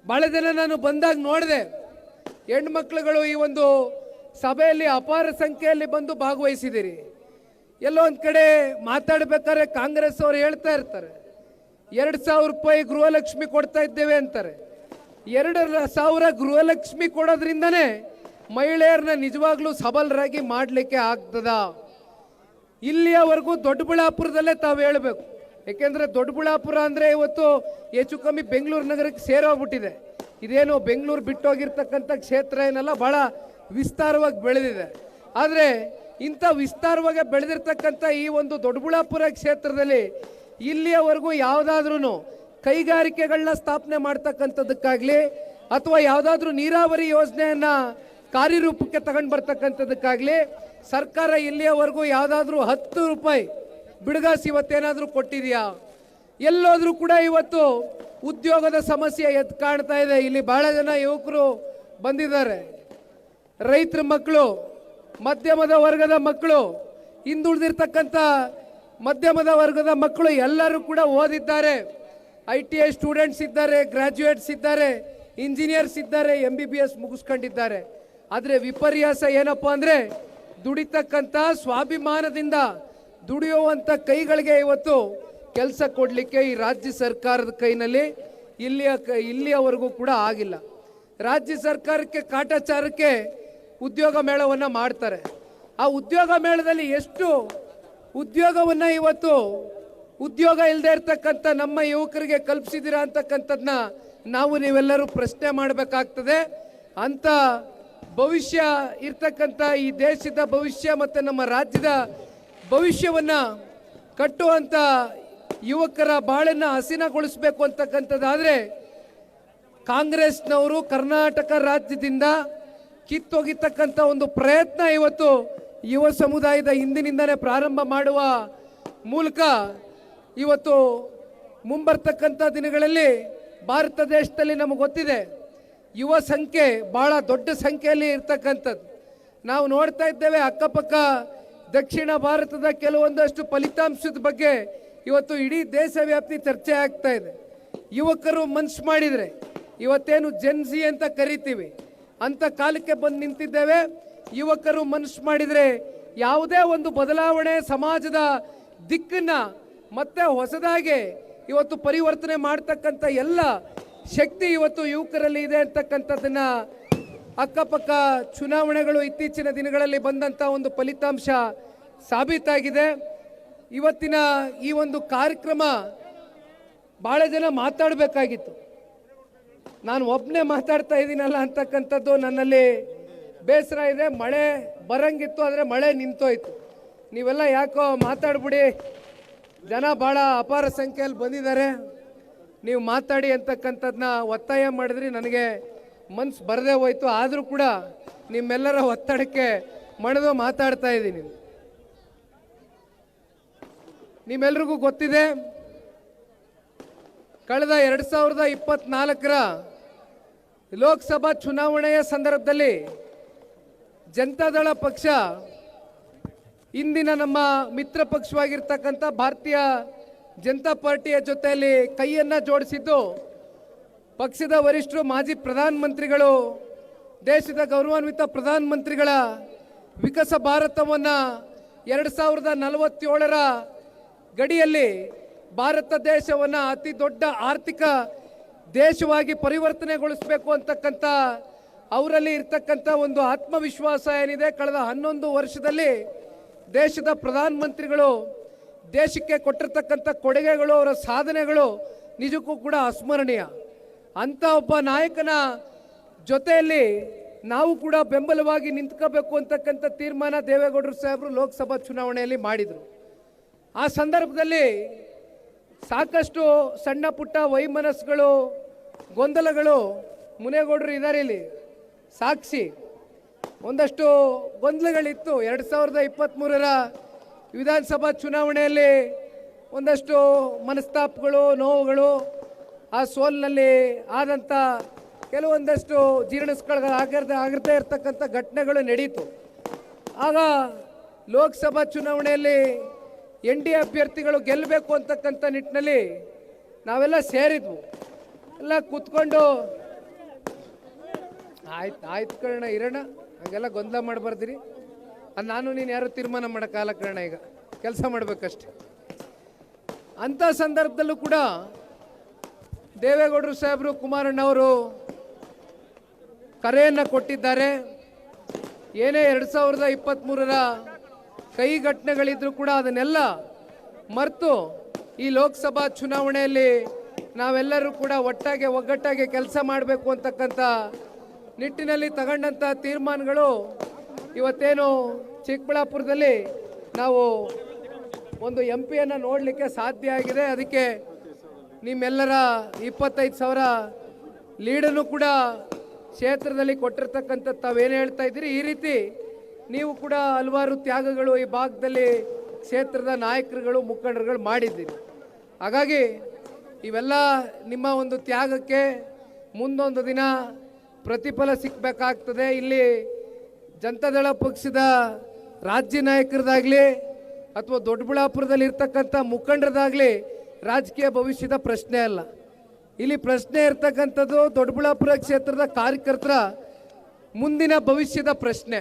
ಭಾಳ ಜನ ನಾನು ಬಂದಾಗ ನೋಡಿದೆ, ಹೆಣ್ಮಕ್ಳುಗಳು ಈ ಒಂದು ಸಭೆಯಲ್ಲಿ ಅಪಾರ ಸಂಖ್ಯೆಯಲ್ಲಿ ಬಂದು ಭಾಗವಹಿಸಿದ್ದೀರಿ. ಎಲ್ಲೋ ಒಂದು ಕಡೆ ಮಾತಾಡ್ಬೇಕಾದ್ರೆ ಕಾಂಗ್ರೆಸ್ ಅವರು ಹೇಳ್ತಾ ಇರ್ತಾರೆ 2,000 ರೂಪಾಯಿ ಗೃಹಲಕ್ಷ್ಮಿ ಕೊಡ್ತಾ ಇದ್ದೇವೆ ಅಂತಾರೆ. 2,000 ಗೃಹಲಕ್ಷ್ಮಿ ಕೊಡೋದ್ರಿಂದನೇ ಮಹಿಳೆಯರನ್ನ ನಿಜವಾಗ್ಲೂ ಸಬಲರಾಗಿ ಮಾಡಲಿಕ್ಕೆ ಆಗ್ತದ? ಇಲ್ಲಿಯವರೆಗೂ ದೊಡ್ಡಬಳ್ಳಾಪುರದಲ್ಲೇ ತಾವು ಹೇಳಬೇಕು. ಯಾಕೆಂದರೆ ದೊಡ್ಡಬಳ್ಳಾಪುರ ಅಂದರೆ ಇವತ್ತು ಹೆಚ್ಚು ಕಮ್ಮಿ ಬೆಂಗಳೂರು ನಗರಕ್ಕೆ ಸೇರೋಗ್ಬಿಟ್ಟಿದೆ. ಇದೇನು ಬೆಂಗಳೂರು ಬಿಟ್ಟೋಗಿರ್ತಕ್ಕಂಥ ಕ್ಷೇತ್ರ ಏನಲ್ಲ, ಭಾಳ ವಿಸ್ತಾರವಾಗಿ ಬೆಳೆದಿದೆ. ಆದರೆ ಇಂಥ ವಿಸ್ತಾರವಾಗಿ ಬೆಳೆದಿರ್ತಕ್ಕಂಥ ಈ ಒಂದು ದೊಡ್ಡಬಳ್ಳಾಪುರ ಕ್ಷೇತ್ರದಲ್ಲಿ ಇಲ್ಲಿಯವರೆಗೂ ಯಾವುದಾದ್ರೂ ಕೈಗಾರಿಕೆಗಳನ್ನ ಸ್ಥಾಪನೆ ಮಾಡ್ತಕ್ಕಂಥದ್ದಕ್ಕಾಗಲಿ ಅಥವಾ ಯಾವುದಾದ್ರೂ ನೀರಾವರಿ ಯೋಜನೆಯನ್ನು ಕಾರ್ಯರೂಪಕ್ಕೆ ತಗೊಂಡು ಬರ್ತಕ್ಕಂಥದ್ದಕ್ಕಾಗಲಿ ಸರ್ಕಾರ ಇಲ್ಲಿಯವರೆಗೂ ಯಾವುದಾದ್ರೂ 10 ರೂಪಾಯಿ ಬಿಡುಗಾಸಿ ಇವತ್ತೇನಾದರೂ ಕೊಟ್ಟಿದೆಯಾ? ಎಲ್ಲೋದ್ರೂ ಕೂಡ ಇವತ್ತು ಉದ್ಯೋಗದ ಸಮಸ್ಯೆ ಎದ್ದು ಕಾಣ್ತಾ ಇದೆ. ಇಲ್ಲಿ ಭಾಳ ಜನ ಯುವಕರು ಬಂದಿದ್ದಾರೆ, ರೈತರ ಮಕ್ಕಳು, ಮಧ್ಯಮದ ವರ್ಗದ ಮಕ್ಕಳು, ಹಿಂದುಳಿದಿರ್ತಕ್ಕಂಥ ಮಧ್ಯಮದ ವರ್ಗದ ಮಕ್ಕಳು ಎಲ್ಲರೂ ಕೂಡ ಓದಿದ್ದಾರೆ. ITI ಸ್ಟೂಡೆಂಟ್ಸ್ ಇದ್ದಾರೆ, ಗ್ರಾಜ್ಯುಯೇಟ್ಸ್ ಇದ್ದಾರೆ, ಇಂಜಿನಿಯರ್ಸ್ ಇದ್ದಾರೆ, MBBS ಮುಗಿಸ್ಕೊಂಡಿದ್ದಾರೆ. ಆದರೆ ವಿಪರ್ಯಾಸ ಏನಪ್ಪ ಅಂದರೆ ದುಡಿತಕ್ಕಂಥ ಸ್ವಾಭಿಮಾನದಿಂದ ದುಡಿಯುವಂಥ ಕೈಗಳಿಗೆ ಇವತ್ತು ಕೆಲಸ ಕೊಡಲಿಕ್ಕೆ ಈ ರಾಜ್ಯ ಸರ್ಕಾರದ ಕೈನಲ್ಲಿ ಇಲ್ಲಿಯವರೆಗೂ ಕೂಡ ಆಗಿಲ್ಲ. ರಾಜ್ಯ ಸರ್ಕಾರಕ್ಕೆ ಕಾಟಾಚಾರಕ್ಕೆ ಉದ್ಯೋಗ ಮೇಳವನ್ನು ಮಾಡ್ತಾರೆ. ಆ ಉದ್ಯೋಗ ಮೇಳದಲ್ಲಿ ಎಷ್ಟು ಉದ್ಯೋಗವನ್ನು ಇವತ್ತು ಉದ್ಯೋಗ ಇಲ್ಲದೆ ಇರ್ತಕ್ಕಂಥ ನಮ್ಮ ಯುವಕರಿಗೆ ಕಲ್ಪಿಸಿದ್ದೀರಾ ಅಂತಕ್ಕಂಥದ್ದನ್ನ ನಾವು ನೀವೆಲ್ಲರೂ ಪ್ರಶ್ನೆ ಮಾಡಬೇಕಾಗ್ತದೆ. ಅಂಥ ಭವಿಷ್ಯ ಇರ್ತಕ್ಕಂಥ ಈ ದೇಶದ ಭವಿಷ್ಯ ಮತ್ತು ನಮ್ಮ ರಾಜ್ಯದ ಭವಿಷ್ಯವನ್ನು ಕಟ್ಟುವಂಥ ಯುವಕರ ಬಾಳನ್ನು ಹಸಿನಗೊಳಿಸಬೇಕು ಅಂತಕ್ಕಂಥದ್ದಾದರೆ ಕಾಂಗ್ರೆಸ್ನವರು ಕರ್ನಾಟಕ ರಾಜ್ಯದಿಂದ ಕಿತ್ತೊಗಿತಕ್ಕಂಥ ಒಂದು ಪ್ರಯತ್ನ ಇವತ್ತು ಯುವ ಸಮುದಾಯದ ಹಿಂದಿನಿಂದಲೇ ಪ್ರಾರಂಭ ಮಾಡುವ ಮೂಲಕ ಇವತ್ತು ಮುಂಬರ್ತಕ್ಕಂಥ ದಿನಗಳಲ್ಲಿ ಭಾರತ ದೇಶದಲ್ಲಿ ನಮಗೆ ಗೊತ್ತಿದೆ ಯುವ ಸಂಖ್ಯೆ ಭಾಳ ದೊಡ್ಡ ಸಂಖ್ಯೆಯಲ್ಲಿ ಇರ್ತಕ್ಕಂಥದ್ದು. ನಾವು ನೋಡ್ತಾ ಇದ್ದೇವೆ ಅಕ್ಕಪಕ್ಕ ದಕ್ಷಿಣ ಭಾರತದ ಕೆಲವೊಂದಷ್ಟು ಫಲಿತಾಂಶದ ಬಗ್ಗೆ ಇವತ್ತು ಇಡೀ ದೇಶವ್ಯಾಪಿ ಚರ್ಚೆ ಆಗ್ತಾ ಇದೆ. ಯುವಕರು ಮನಸ್ಸು ಮಾಡಿದರೆ ಇವತ್ತೇನು ಜೆನ್ಸಿ ಅಂತ ಕರಿತೀವಿ ಅಂಥ ಕಾಲಕ್ಕೆ ಬಂದು ನಿಂತಿದ್ದೇವೆ. ಯುವಕರು ಮನಸ್ಸು ಮಾಡಿದರೆ ಯಾವುದೇ ಒಂದು ಬದಲಾವಣೆ ಸಮಾಜದ ದಿಕ್ಕನ್ನು ಮತ್ತೆ ಹೊಸದಾಗಿ ಇವತ್ತು ಪರಿವರ್ತನೆ ಮಾಡ್ತಕ್ಕಂಥ ಎಲ್ಲ ಶಕ್ತಿ ಇವತ್ತು ಯುವಕರಲ್ಲಿ ಇದೆ ಅಂತಕ್ಕಂಥದ್ದನ್ನ ಅಕ್ಕಪಕ್ಕ ಚುನಾವಣೆಗಳು ಇತ್ತೀಚಿನ ದಿನಗಳಲ್ಲಿ ಬಂದಂಥ ಒಂದು ಫಲಿತಾಂಶ ಸಾಬೀತಾಗಿದೆ. ಇವತ್ತಿನ ಈ ಒಂದು ಕಾರ್ಯಕ್ರಮ ಭಾಳ ಜನ ಮಾತಾಡಬೇಕಾಗಿತ್ತು, ನಾನು ಒಬ್ಬನೇ ಮಾತಾಡ್ತಾ ಇದ್ದೀನಲ್ಲ ಅಂತಕ್ಕಂಥದ್ದು ನನ್ನಲ್ಲಿ ಬೇಸರ ಇದೆ. ಮಳೆ ಬರಂಗಿತ್ತು, ಆದರೆ ಮಳೆ ನಿಂತೋಯ್ತು. ನೀವೆಲ್ಲ ಯಾಕೋ ಮಾತಾಡ್ಬಿಡಿ, ಜನ ಭಾಳ ಅಪಾರ ಸಂಖ್ಯೆಯಲ್ಲಿ ಬಂದಿದ್ದಾರೆ, ನೀವು ಮಾತಾಡಿ ಅಂತಕ್ಕಂಥದ್ದನ್ನ ಒತ್ತಾಯ ಮಾಡಿದ್ರಿ. ನನಗೆ ಮನ್ಸು ಬರದೇ ಹೋಯ್ತು, ಆದರೂ ಕೂಡ ನಿಮ್ಮೆಲ್ಲರ ಒತ್ತಡಕ್ಕೆ ಮಣಿದು ಮಾತಾಡ್ತಾ ಇದ್ದೀನಿ. ನಿಮ್ಮೆಲ್ರಿಗೂ ಗೊತ್ತಿದೆ, ಕಳೆದ 2024ರ ಲೋಕಸಭಾ ಚುನಾವಣೆಯ ಸಂದರ್ಭದಲ್ಲಿ ಜನತಾದಳ ಪಕ್ಷ ಇಂದಿನ ನಮ್ಮ ಮಿತ್ರ ಪಕ್ಷವಾಗಿರ್ತಕ್ಕಂಥ ಭಾರತೀಯ ಜನತಾ ಪಾರ್ಟಿಯ ಜೊತೆಯಲ್ಲಿ ಕೈಯನ್ನು ಜೋಡಿಸಿದ್ದು ಪಕ್ಷದ ವರಿಷ್ಠರು, ಮಾಜಿ ಪ್ರಧಾನಮಂತ್ರಿಗಳು, ದೇಶದ ಗೌರವಾನ್ವಿತ ಪ್ರಧಾನಮಂತ್ರಿಗಳ ವಿಕಸ ಭಾರತವನ್ನು 2047ರ ಗಡಿಯಲ್ಲಿ ಭಾರತ ದೇಶವನ್ನು ಅತಿ ದೊಡ್ಡ ಆರ್ಥಿಕ ದೇಶವಾಗಿ ಪರಿವರ್ತನೆಗೊಳಿಸಬೇಕು ಅಂತಕ್ಕಂಥ ಅವರಲ್ಲಿ ಇರ್ತಕ್ಕಂಥ ಒಂದು ಆತ್ಮವಿಶ್ವಾಸ ಏನಿದೆ, ಕಳೆದ 11 ವರ್ಷದಲ್ಲಿ ದೇಶದ ಪ್ರಧಾನಮಂತ್ರಿಗಳು ದೇಶಕ್ಕೆ ಕೊಟ್ಟಿರ್ತಕ್ಕಂಥ ಕೊಡುಗೆಗಳು, ಅವರ ಸಾಧನೆಗಳು ನಿಜಕ್ಕೂ ಕೂಡ ಅಸ್ಮರಣೀಯ. ಅಂಥ ಒಬ್ಬ ನಾಯಕನ ಜೊತೆಯಲ್ಲಿ ನಾವು ಕೂಡ ಬೆಂಬಲವಾಗಿ ನಿಂತ್ಕೋಬೇಕು ಅಂತಕ್ಕಂಥ ತೀರ್ಮಾನ ದೇವೇಗೌಡರು ಸಾಹೇಬರು ಲೋಕಸಭಾ ಚುನಾವಣೆಯಲ್ಲಿ ಮಾಡಿದರು. ಆ ಸಂದರ್ಭದಲ್ಲಿ ಸಾಕಷ್ಟು ಸಣ್ಣ ಪುಟ್ಟ ವೈಮನಸ್ಸುಗಳು, ಗೊಂದಲಗಳು, ಮುನೇಗೌಡರು ಇದ್ದಾರೆ ಇಲ್ಲಿ ಸಾಕ್ಷಿ, ಒಂದಷ್ಟು ಗೊಂದಲಗಳಿತ್ತು. 2023ರ ವಿಧಾನಸಭಾ ಚುನಾವಣೆಯಲ್ಲಿ ಒಂದಷ್ಟು ಮನಸ್ತಾಪಗಳು, ನೋವುಗಳು, ಆ ಸೋಲಿನಲ್ಲಿ ಆದಂಥ ಕೆಲವೊಂದಷ್ಟು ಆಗದೇ ಇರತಕ್ಕಂಥ ಘಟನೆಗಳು ನಡೀತು. ಆಗ ಲೋಕಸಭಾ ಚುನಾವಣೆಯಲ್ಲಿ NDA ಅಭ್ಯರ್ಥಿಗಳು ಗೆಲ್ಲಬೇಕು ಅಂತಕ್ಕಂಥ ನಿಟ್ಟಿನಲ್ಲಿ ನಾವೆಲ್ಲ ಸೇರಿದ್ವು. ಎಲ್ಲ ಕೂತ್ಕೊಂಡು ಆಯ್ತು ಕರ್ಣ ಇರೋಣ, ಹಂಗೆಲ್ಲ ಗೊಂದಲ ಮಾಡಬಾರ್ದಿರಿ. ನಾನು ನೀನು ಯಾರು ತೀರ್ಮಾನ ಮಾಡೋಕ್ಕಾಗಲ್ಲ ಕರ್ಣ, ಈಗ ಕೆಲಸ ಮಾಡಬೇಕಷ್ಟೆ. ಅಂಥ ಸಂದರ್ಭದಲ್ಲೂ ಕೂಡ ದೇವೇಗೌಡರು ಸಾಹೇಬರು, ಕುಮಾರಣ್ಣವರು ಕರೆಯನ್ನು ಕೊಟ್ಟಿದ್ದಾರೆ. ಏನೇ 2023ರ ಕೈ ಘಟನೆಗಳಿದ್ರೂ ಕೂಡ ಅದನ್ನೆಲ್ಲ ಮರೆತು ಈ ಲೋಕಸಭಾ ಚುನಾವಣೆಯಲ್ಲಿ ನಾವೆಲ್ಲರೂ ಕೂಡ ಒಗ್ಗಟ್ಟಾಗಿ ಕೆಲಸ ಮಾಡಬೇಕು ಅಂತಕ್ಕಂಥ ನಿಟ್ಟಿನಲ್ಲಿ ತಗೊಂಡಂಥ ತೀರ್ಮಾನಗಳು ಇವತ್ತೇನು ಚಿಕ್ಕಬಳ್ಳಾಪುರದಲ್ಲಿ ನಾವು ಒಂದು MP ನೋಡಲಿಕ್ಕೆ ಸಾಧ್ಯ ಆಗಿದೆ. ಅದಕ್ಕೆ ನಿಮ್ಮೆಲ್ಲರ 25,000 ಲೀಡನ್ನು ಕೂಡ ಕ್ಷೇತ್ರದಲ್ಲಿ ಕೊಟ್ಟಿರ್ತಕ್ಕಂಥದ್ದು ತಾವೇನು ಹೇಳ್ತಾ ಇದ್ದೀರಿ, ಈ ರೀತಿ ನೀವು ಕೂಡ ಹಲವಾರು ತ್ಯಾಗಗಳು ಈ ಭಾಗದಲ್ಲಿ ಕ್ಷೇತ್ರದ ನಾಯಕರುಗಳು ಮುಖಂಡರುಗಳು ಮಾಡಿದ್ದೀರಿ. ಹಾಗಾಗಿ ಇವೆಲ್ಲ ನಿಮ್ಮ ಒಂದು ತ್ಯಾಗಕ್ಕೆ ಮುಂದೊಂದು ದಿನ ಪ್ರತಿಫಲ ಸಿಕ್ಕಬೇಕಾಗ್ತದೆ. ಇಲ್ಲಿ ಜನತಾದಳ ಪಕ್ಷದ ರಾಜ್ಯ ನಾಯಕರದಾಗಲಿ ಅಥವಾ ದೊಡ್ಡಬಳ್ಳಾಪುರದಲ್ಲಿ ಇರ್ತಕ್ಕಂಥ ಮುಖಂಡರದಾಗಲಿ ರಾಜಕೀಯ ಭವಿಷ್ಯದ ಪ್ರಶ್ನೆ ಅಲ್ಲ. ಇಲ್ಲಿ ಪ್ರಶ್ನೆ ಇರ್ತಕ್ಕಂಥದ್ದು ದೊಡ್ಡಬಳ್ಳಾಪುರ ಕ್ಷೇತ್ರದ ಕಾರ್ಯಕರ್ತರ ಮುಂದಿನ ಭವಿಷ್ಯದ ಪ್ರಶ್ನೆ.